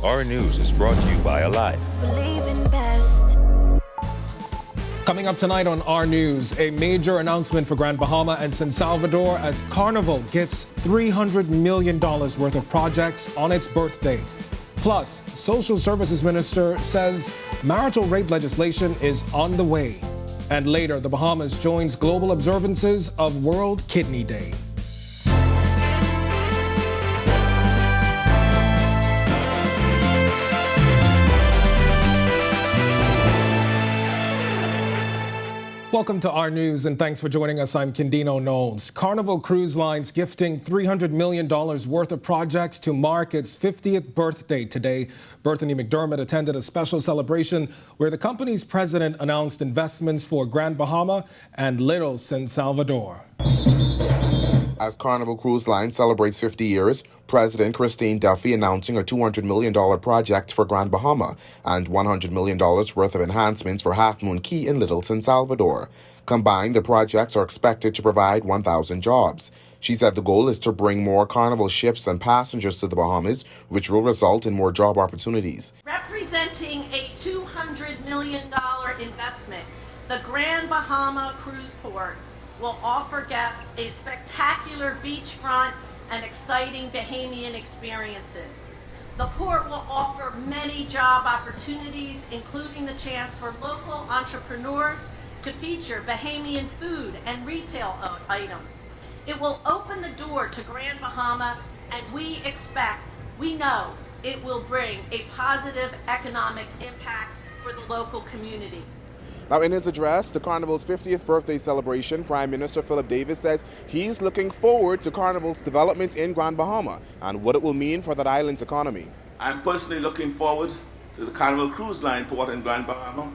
Our News is brought to you by Alive. Believe in best. Coming up tonight on Our News, a major announcement for Grand Bahama and San Salvador as Carnival gifts $300 million worth of projects on its birthday. Plus, Social Services Minister says marital rape legislation is on the way. And later, the Bahamas joins global observances of World Kidney Day. Welcome to Our News, and thanks for joining us. I'm Kendino Knowles. Carnival Cruise Line's gifting $300 million worth of projects to mark its 50th birthday today. Bethany McDermott attended a special celebration where the company's president announced investments for Grand Bahama and Little San Salvador. As Carnival Cruise Line celebrates 50 years, President Christine Duffy announcing a $200 million project for Grand Bahama and $100 million worth of enhancements for Half Moon Cay in Little San Salvador. Combined, the projects are expected to provide 1,000 jobs. She said the goal is to bring more Carnival ships and passengers to the Bahamas, which will result in more job opportunities. Representing a $200 million investment, the Grand Bahama Cruise Port will offer guests a spectacular beachfront and exciting Bahamian experiences. The port will offer many job opportunities, including the chance for local entrepreneurs to feature Bahamian food and retail items. It will open the door to Grand Bahama, and we know it will bring a positive economic impact for the local community. Now, in his address to Carnival's 50th birthday celebration, Prime Minister Philip Davis says he's looking forward to Carnival's development in Grand Bahama and what it will mean for that island's economy. I'm personally looking forward to the Carnival Cruise Line port in Grand Bahama,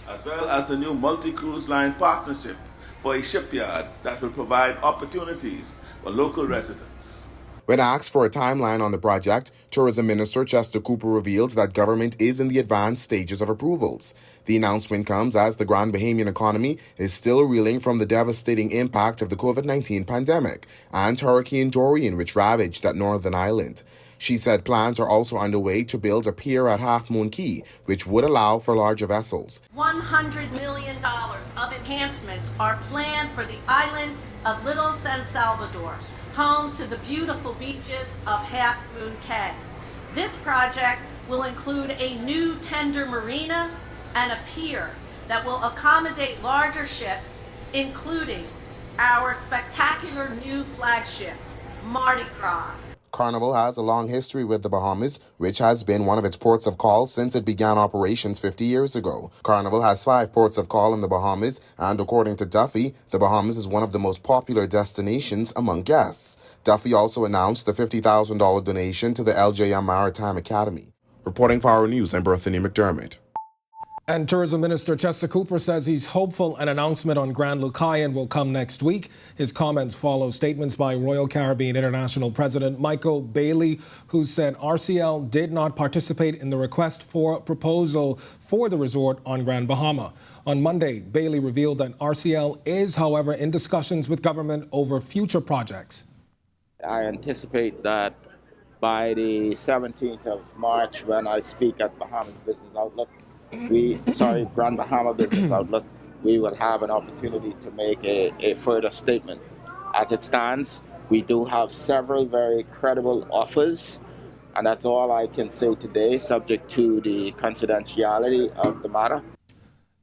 as well as the new multi-cruise line partnership for a shipyard that will provide opportunities for local residents. When asked for a timeline on the project, Tourism Minister Chester Cooper revealed that government is in the advanced stages of approvals. The announcement comes as the Grand Bahamian economy is still reeling from the devastating impact of the COVID-19 pandemic and Hurricane Dorian, which ravaged that northern island. She said plans are also underway to build a pier at Half Moon Cay, which would allow for larger vessels. $100 million of enhancements are planned for the island of Little San Salvador, home to the beautiful beaches of Half Moon Cay. This project will include a new tender marina and a pier that will accommodate larger ships, including our spectacular new flagship, Mardi Gras. Carnival has a long history with the Bahamas, which has been one of its ports of call since it began operations 50 years ago. Carnival has 5 ports of call in the Bahamas, and according to Duffy, the Bahamas is one of the most popular destinations among guests. Duffy also announced the $50,000 donation to the LJM Maritime Academy. Reporting for Our News, I'm Bethany McDermott. And Tourism Minister Chester Cooper says he's hopeful an announcement on Grand Lucayan will come next week. His comments follow statements by Royal Caribbean International President Michael Bailey, who said RCL did not participate in the request for a proposal for the resort on Grand Bahama. On Monday, Bailey revealed that RCL is, however, in discussions with government over future projects. I anticipate that by the 17th of March, when I speak at Bahamas Business Outlook, Grand Bahama Business Outlook, we will have an opportunity to make a further statement. As it stands, we do have several very credible offers, and that's all I can say today, subject to the confidentiality of the matter.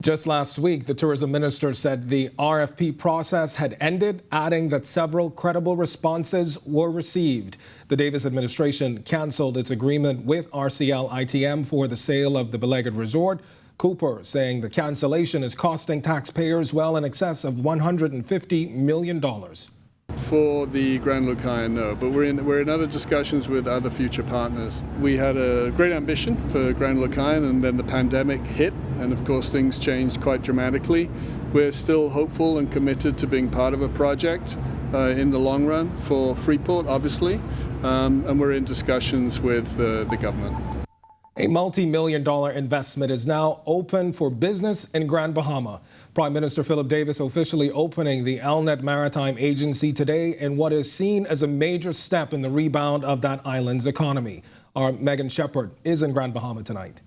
Just last week, the tourism minister said the RFP process had ended, adding that several credible responses were received. The Davis administration canceled its agreement with RCL ITM for the sale of the beleaguered resort. Cooper saying the cancellation is costing taxpayers well in excess of $150 million. For the Grand Lucayan, no, but we're in other discussions with other future partners. We had a great ambition for Grand Lucayan, and then the pandemic hit, and of course things changed quite dramatically. We're still hopeful and committed to being part of a project in the long run for Freeport, obviously, and we're in discussions with the government. A multi-million-dollar investment is now open for business in Grand Bahama. Prime Minister Philip Davis officially opening the Elnet Maritime Agency today in what is seen as a major step in the rebound of that island's economy. Our Megan Shepard is in Grand Bahama tonight.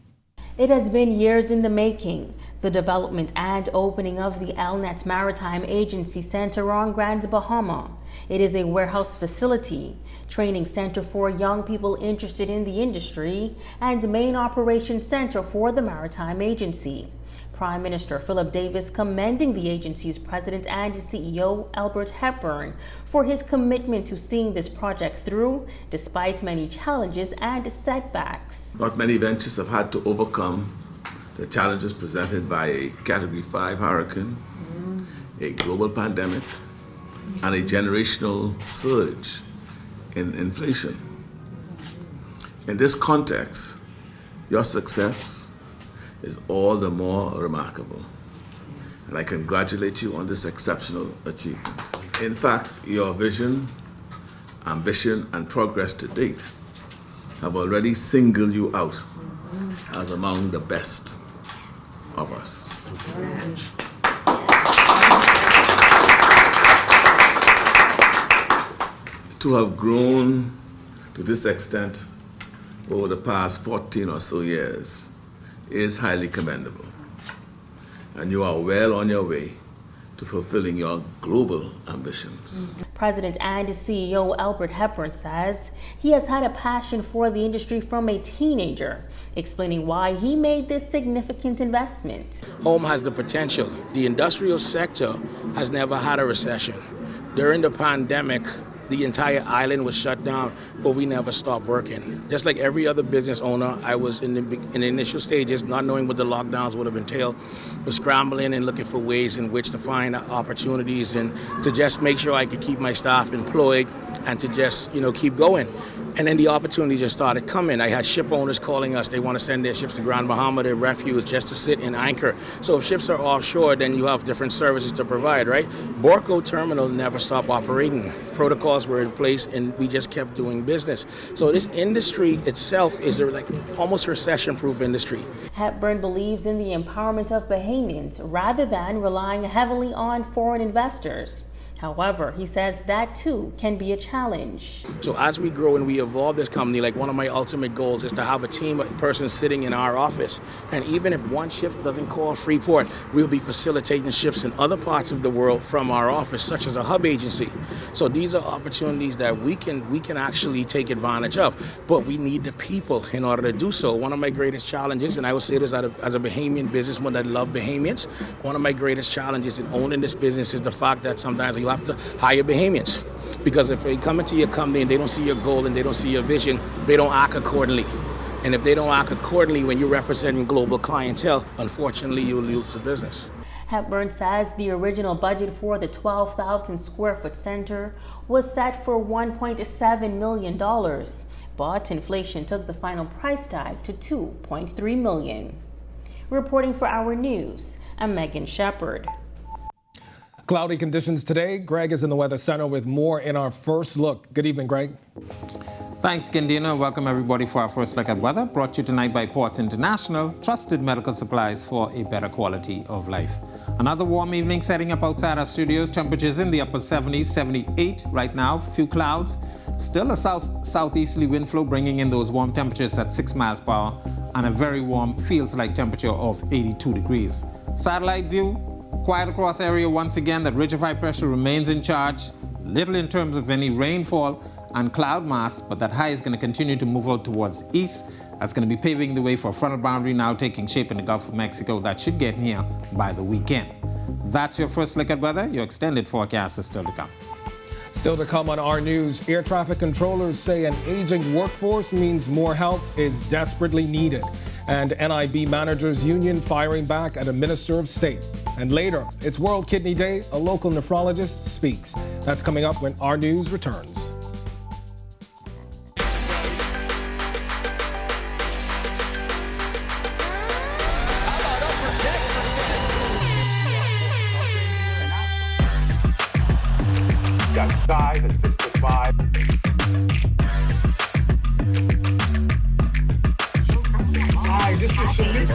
It has been years in the making. The development and opening of the LNET Maritime Agency Center on Grand Bahama. It is a warehouse facility, training center for young people interested in the industry, and main operations center for the Maritime Agency. Prime Minister Philip Davis commending the agency's president and CEO Albert Hepburn for his commitment to seeing this project through despite many challenges and setbacks. Not many ventures have had to overcome the challenges presented by a Category 5 hurricane, a global pandemic, and a generational surge in inflation. In this context, your success is all the more remarkable. And I congratulate you on this exceptional achievement. In fact, your vision, ambition, and progress to date have already singled you out as among the best of us. To have grown to this extent over the past 14 or so years is highly commendable. And you are well on your way to fulfilling your global ambitions. President and CEO Albert Hepburn says he has had a passion for the industry from a teenager, explaining why he made this significant investment. Home has the potential. The industrial sector has never had a recession. During the pandemic, the entire island was shut down, but we never stopped working. Just like every other business owner, I was in the initial stages, not knowing what the lockdowns would have entailed, was scrambling and looking for ways in which to find opportunities and to just make sure I could keep my staff employed and to just, keep going. And then the opportunities just started coming. I had ship owners calling us. They want to send their ships to Grand Bahama, their refuge, just to sit and anchor. So if ships are offshore, then you have different services to provide, right? Borco Terminal never stopped operating. Protocols were in place, and we just kept doing business. So this industry itself is almost recession-proof industry. Hepburn believes in the empowerment of Bahamians rather than relying heavily on foreign investors. However, he says that too can be a challenge. So as we grow and we evolve this company, one of my ultimate goals is to have a team of persons sitting in our office. And even if one ship doesn't call Freeport, we'll be facilitating ships in other parts of the world from our office, such as a hub agency. So these are opportunities that we can actually take advantage of. But we need the people in order to do so. One of my greatest challenges, and I will say this as a Bahamian businessman that love Bahamians, one of my greatest challenges in owning this business is the fact that sometimes you have to hire Bahamians, because if they come into your company and they don't see your goal and they don't see your vision, they don't act accordingly. And if they don't act accordingly when you're representing global clientele, unfortunately, you'll lose the business. Hepburn says the original budget for the 12,000 square foot center was set for $1.7 million, but inflation took the final price tag to $2.3 million. Reporting for Our News, I'm Megan Shepard. Cloudy conditions today. Greg is in the Weather Center with more in our first look. Good evening, Greg. Thanks, Gandina. Welcome, everybody, for our first look at weather, brought to you tonight by Ports International, trusted medical supplies for a better quality of life. Another warm evening setting up outside our studios. Temperatures in the upper 70s, 78 right now. Few clouds. Still a southeasterly wind flow bringing in those warm temperatures at 6 miles per hour and a very warm feels-like temperature of 82 degrees. Satellite view. Quiet across area once again. That ridge of high pressure remains in charge. Little in terms of any rainfall and cloud mass, but that high is going to continue to move out towards east. That's going to be paving the way for a frontal boundary now taking shape in the Gulf of Mexico. That should get here by the weekend. That's your first look at weather. Your extended forecast is still to come. Still to come on Our News, air traffic controllers say an aging workforce means more help is desperately needed. And NIB Managers Union firing back at a Minister of State. And later, it's World Kidney Day. A local nephrologist speaks. That's coming up when Our News returns. Got size at 6'5". Hi, this is Salute.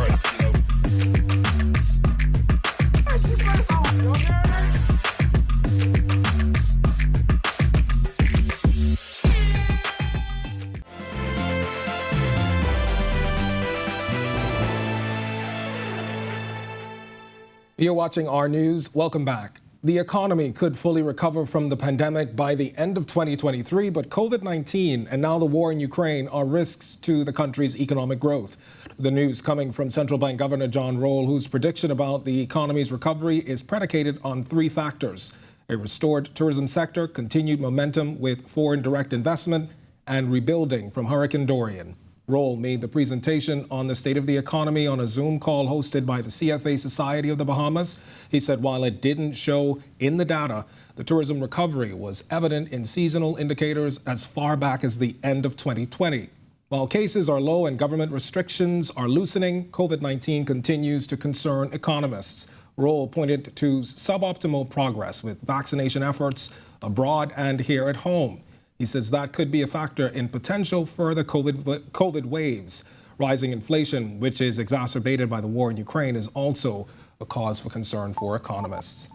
You're watching our news. Welcome back. The economy could fully recover from the pandemic by the end of 2023, but COVID-19 and now the war in Ukraine are risks to the country's economic growth. The news coming from Central Bank Governor John Roll, whose prediction about the economy's recovery is predicated on three factors: a restored tourism sector, continued momentum with foreign direct investment, and rebuilding from Hurricane Dorian. Roll made the presentation on the state of the economy on a Zoom call hosted by the CFA Society of the Bahamas. He said while it didn't show in the data, the tourism recovery was evident in seasonal indicators as far back as the end of 2020. While cases are low and government restrictions are loosening, COVID-19 continues to concern economists. Roll pointed to suboptimal progress with vaccination efforts abroad and here at home. He says that could be a factor in potential further COVID waves. Rising inflation, which is exacerbated by the war in Ukraine, is also a cause for concern for economists.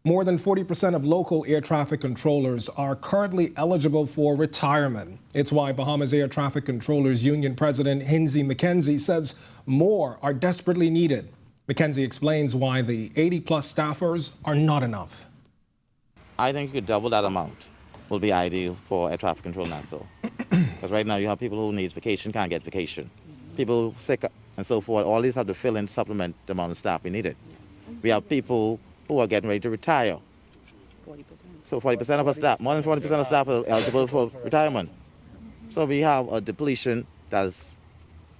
More than 40% of local air traffic controllers are currently eligible for retirement. It's why Bahamas Air Traffic Controllers Union President Hinsey McKenzie says more are desperately needed. McKenzie explains why the 80-plus staffers are not enough. I think you could double that amount will be ideal for air traffic control Nassau. Because right now you have people who need vacation, can't get vacation. People sick and so forth, all these have to fill in, supplement the amount of staff we needed. We have people who are getting ready to retire. 40%. So 40% of our staff, more than 40% of staff are eligible for retirement. So we have a depletion that's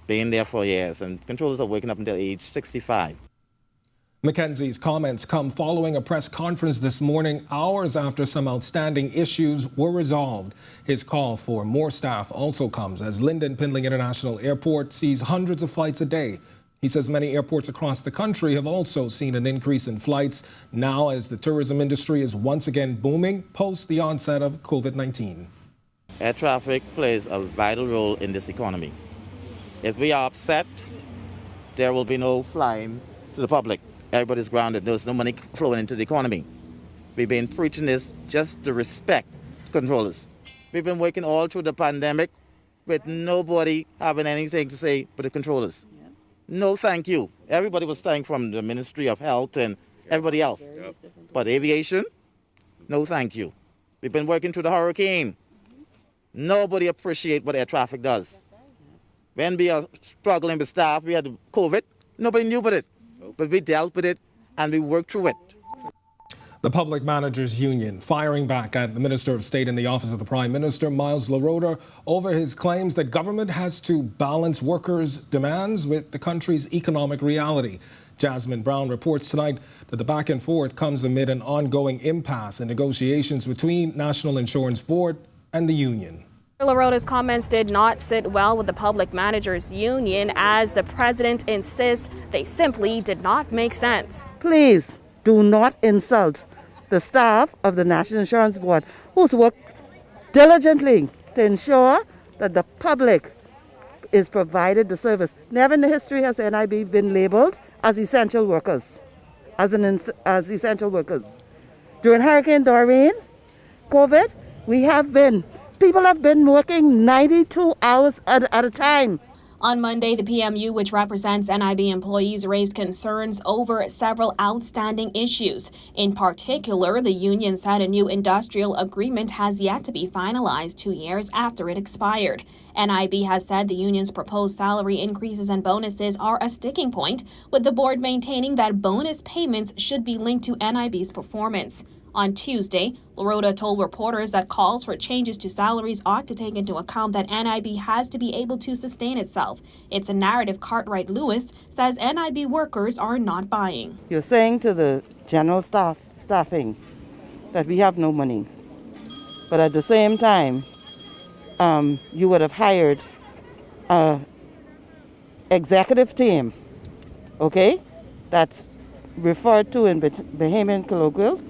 been there for years, and controllers are working up until age 65. McKenzie's comments come following a press conference this morning, hours after some outstanding issues were resolved. His call for more staff also comes as Lynden Pindling International Airport sees hundreds of flights a day. He says many airports across the country have also seen an increase in flights now as the tourism industry is once again booming post the onset of COVID-19. Air traffic plays a vital role in this economy. If we are upset, there will be no flying to the public. Everybody's grounded. There's no money flowing into the economy. We've been preaching this just to respect controllers. We've been working all through the pandemic with nobody having anything to say but the controllers. Yep. No thank you. Everybody was thanked from the Ministry of Health and everybody else. Yep. But aviation, no thank you. We've been working through the hurricane. Nobody appreciates what air traffic does. When we are struggling with staff, we had COVID, nobody knew about it. But we dealt with it and we worked through it. The Public Managers Union firing back at the Minister of State in the Office of the Prime Minister, Miles LaRota, over his claims that government has to balance workers' demands with the country's economic reality. Jasmine Brown reports tonight that the back and forth comes amid an ongoing impasse in negotiations between National Insurance Board and the union. LaRota's comments did not sit well with the Public Managers Union as the president insists they simply did not make sense. Please do not insult the staff of the National Insurance Board who's worked diligently to ensure that the public is provided the service. Never in the history has NIB been labeled as essential workers, as essential workers. During Hurricane Dorian, COVID, people have been working 92 hours at a time. On Monday, the PMU, which represents NIB employees, raised concerns over several outstanding issues. In particular, the union said a new industrial agreement has yet to be finalized 2 years after it expired. NIB has said the union's proposed salary increases and bonuses are a sticking point, with the board maintaining that bonus payments should be linked to NIB's performance. On Tuesday, LaRota told reporters that calls for changes to salaries ought to take into account that NIB has to be able to sustain itself. It's a narrative Cartwright Lewis says NIB workers are not buying. You're saying to the general staffing that we have no money. But at the same time, you would have hired an executive team, okay, that's referred to in Bahamian colloquial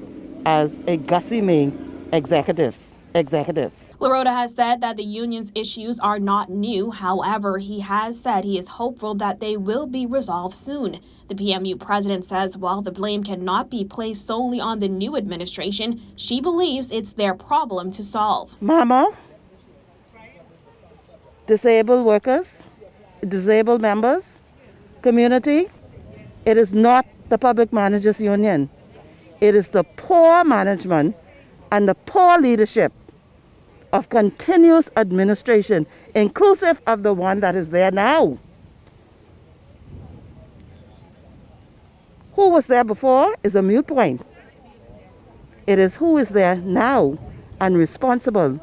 as a Gussie Main executive. LaRota has said that the union's issues are not new. However, he has said he is hopeful that they will be resolved soon. The PMU president says while the blame cannot be placed solely on the new administration, she believes it's their problem to solve. Mama, disabled workers, disabled members, community, it is not the Public Managers Union. It is the poor management and the poor leadership of continuous administration, inclusive of the one that is there now. Who was there before is a moot point. It is who is there now and responsible.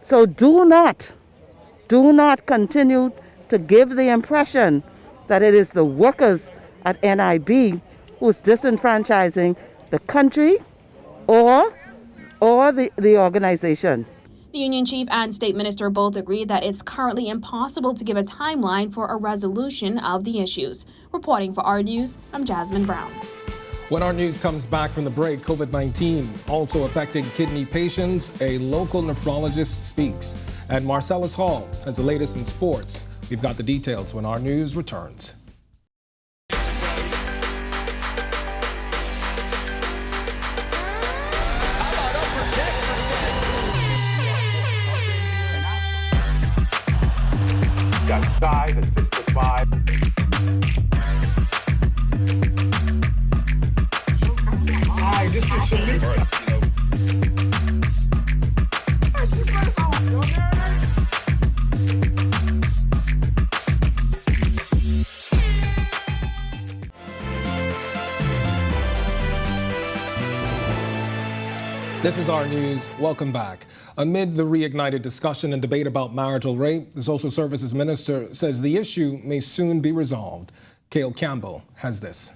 So do not continue to give the impression that it is the workers at NIB who's disenfranchising the country or the organization. The union chief and state minister both agreed that it's currently impossible to give a timeline for a resolution of the issues. Reporting for our News, I'm Jasmine Brown. When our news comes back from the break, COVID-19 also affecting kidney patients. A local nephrologist speaks. And Marcellus Hall has the latest in sports. We've got the details when our news returns. Got size at 6'5". Hi, this is Shamik. This is our news. Welcome back. Amid the reignited discussion and debate about marital rape, the Social Services Minister says the issue may soon be resolved. Cale Campbell has this.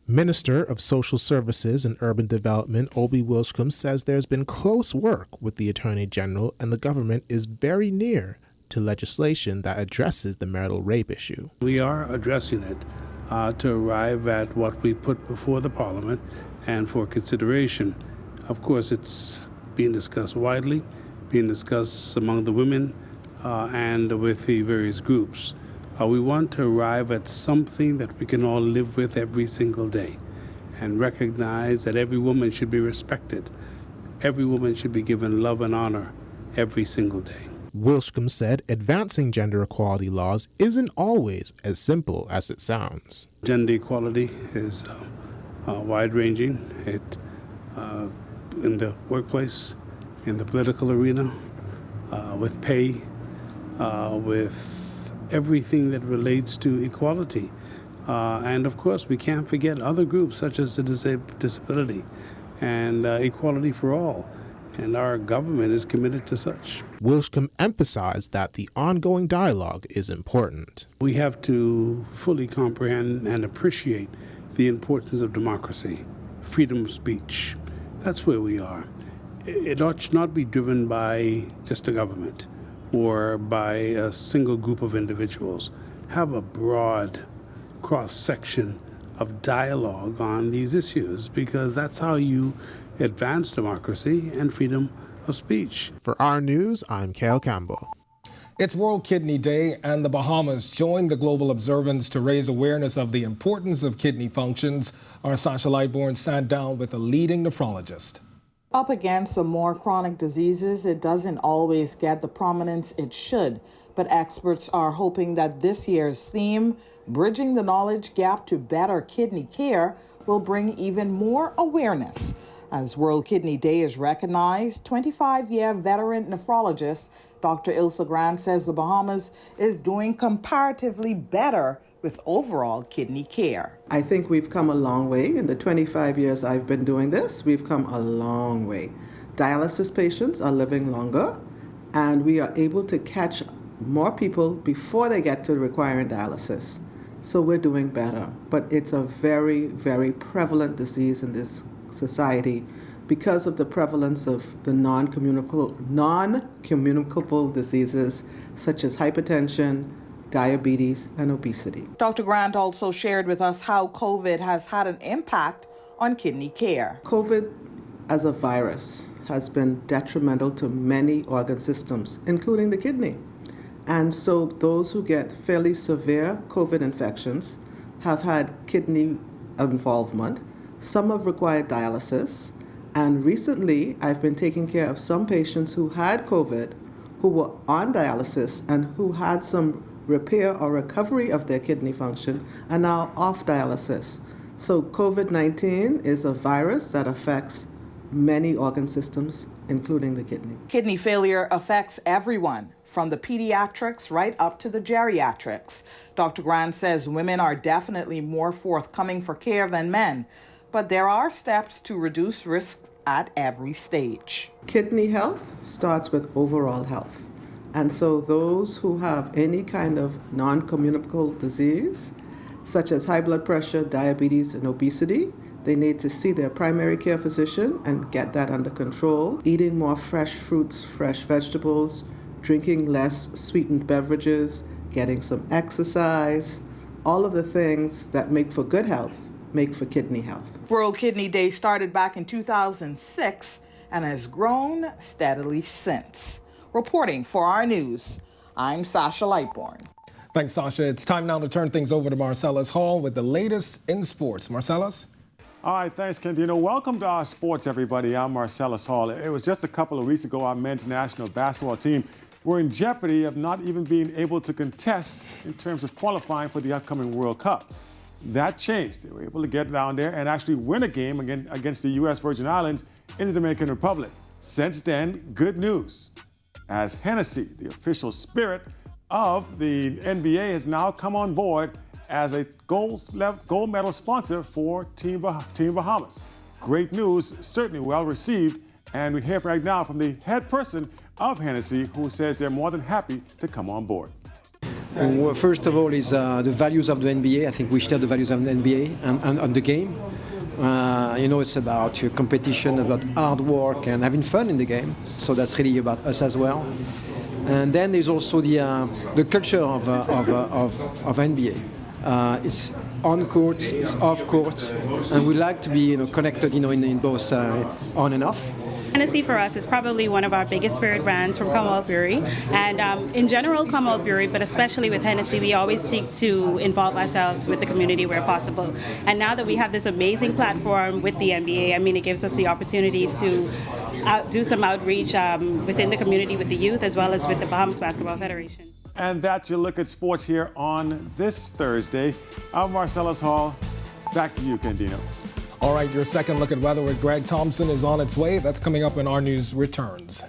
Minister of Social Services and Urban Development Obi Wilshcombe says there's been close work with the Attorney General and the government is very near to legislation that addresses the marital rape issue. We are addressing it to arrive at what we put before the Parliament and for consideration. Of course, it's being discussed widely, being discussed among the women and with the various groups. We want to arrive at something that we can all live with every single day and recognize that every woman should be respected. Every woman should be given love and honor every single day. Wilshcombe said advancing gender equality laws isn't always as simple as it sounds. Gender equality is wide-ranging. In the workplace, in the political arena, with pay, with everything that relates to equality. And of course, we can't forget other groups such as the disability and equality for all. And our government is committed to such. Wilshcombe emphasized that the ongoing dialogue is important. We have to fully comprehend and appreciate the importance of democracy, freedom of speech. That's where we are. It ought not be driven by just a government or by a single group of individuals. Have a broad cross-section of dialogue on these issues because that's how you advance democracy and freedom of speech. For our news, I'm Cale Campbell. It's World Kidney Day, and the Bahamas joined the global observance to raise awareness of the importance of kidney functions. Our Sasha Lightbourne sat down with a leading nephrologist. Up against some more chronic diseases, it doesn't always get the prominence it should. But experts are hoping that this year's theme, Bridging the Knowledge Gap to Better Kidney Care, will bring even more awareness. As World Kidney Day is recognized, 25-year veteran nephrologist Dr. Ilse Grant says the Bahamas is doing comparatively better with overall kidney care. I think we've come a long way. In the 25 years I've been doing this, we've come a long way. Dialysis patients are living longer, and we are able to catch more people before they get to requiring dialysis. So we're doing better. But it's a very, very prevalent disease in this society because of the prevalence of the non-communicable diseases such as hypertension, diabetes, and obesity. Dr. Grant also shared with us how COVID has had an impact on kidney care. COVID as a virus has been detrimental to many organ systems, including the kidney. And so those who get fairly severe COVID infections have had kidney involvement. Some have required dialysis. And recently, I've been taking care of some patients who had COVID, who were on dialysis, and who had some repair or recovery of their kidney function are now off dialysis. So COVID-19 is a virus that affects many organ systems, including the kidney. Kidney failure affects everyone, from the pediatrics right up to the geriatrics. Dr. Grant says women are definitely more forthcoming for care than men, but there are steps to reduce risk at every stage. Kidney health starts with overall health. And so those who have any kind of non-communicable disease, such as high blood pressure, diabetes, and obesity, they need to see their primary care physician and get that under control. Eating more fresh fruits, fresh vegetables, drinking less sweetened beverages, getting some exercise, all of the things that make for good health make for kidney health. World Kidney Day started back in 2006 and has grown steadily since. Reporting for our news, I'm Sasha Lightbourne. Thanks, Sasha. It's time now to turn things over to Marcellus Hall with the latest in sports. Marcellus? All right, thanks, Kendino. Welcome to our sports, everybody. I'm Marcellus Hall. It was just a couple of weeks ago our men's national basketball team were in jeopardy of not even being able to contest in terms of qualifying for the upcoming World Cup. That changed. They were able to get down there and actually win a game against the U.S. Virgin Islands in the Dominican Republic. Since then, good news, as Hennessy, the official spirit of the NBA, has now come on board as a gold medal sponsor for Team Bahamas. Great news, certainly well received, and we hear right now from the head person of Hennessy, who says they're more than happy to come on board. Well, first of all is the values of the NBA. I think we share the values of the NBA and the game. It's about your competition, about hard work and having fun in the game. So that's really about us as well. And then there's also the culture of NBA. It's on court, it's off court, and we like to be connected in both on and off. Hennessy for us is probably one of our biggest spirit brands from Commonwealth Brewery, and in general Commonwealth Brewery, but especially with Hennessy, we always seek to involve ourselves with the community where possible. And now that we have this amazing platform with the NBA, it gives us the opportunity to do some outreach within the community with the youth as well as with the Bahamas Basketball Federation. And that's your look at sports here on this Thursday. I'm Marcellus Hall. Back to you, Kendino. All right, your second look at weather with Greg Thompson is on its way. That's coming up when our news returns.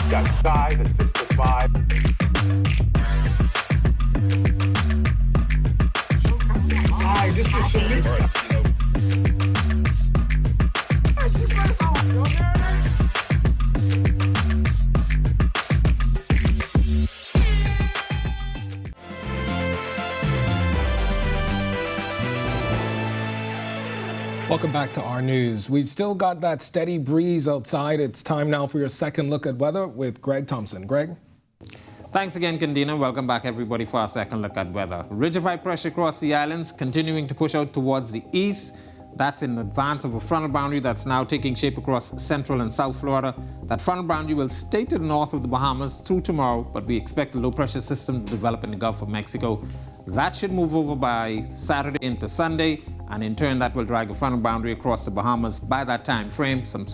Got size at 6'5". Hi, this is Shamika. Welcome back to our news. We've still got that steady breeze outside. It's time now for your second look at weather with Greg Thompson. Greg? Thanks again, Kendina. Welcome back, everybody, for our second look at weather. Ridge of high pressure across the islands continuing to push out towards the east. That's in advance of a frontal boundary that's now taking shape across central and south Florida. That frontal boundary will stay to the north of the Bahamas through tomorrow, but we expect a low pressure system to develop in the Gulf of Mexico. That should move over by Saturday into Sunday, and in turn that will drag a frontal boundary across the Bahamas by that time frame. Some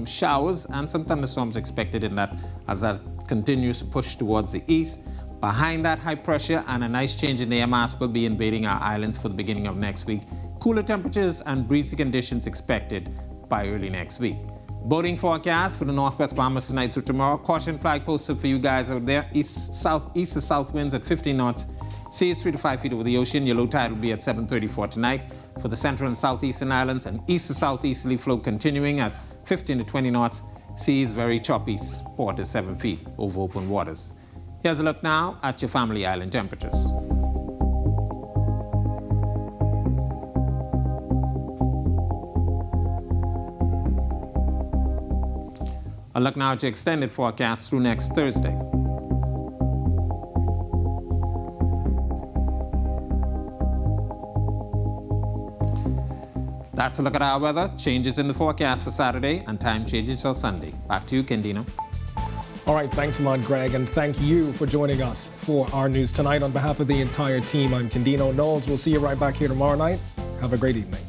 showers and some thunderstorms expected in that as that continues to push towards the east. Behind that, high pressure and a nice change in the air mass will be invading our islands for the beginning of next week. Cooler temperatures and breezy conditions expected by early next week. Boating forecast for the northwest Bahamas tonight through tomorrow. Caution flag posted for you guys out there. East to south winds at 15 knots. Seas 3 to 5 feet over the ocean. Your low tide will be at 7:34 tonight. For the central and southeastern islands, an east to southeasterly flow continuing at 15 to 20 knots. Seas very choppy, 4 to 7 feet over open waters. Here's a look now at your family island temperatures. A look now at your extended forecast through next Thursday. That's a look at our weather. Changes in the forecast for Saturday and time changes till Sunday. Back to you, Kendino. All right, thanks a lot, Greg, and thank you for joining us for our news tonight. On behalf of the entire team, I'm Candino Knowles. We'll see you right back here tomorrow night. Have a great evening.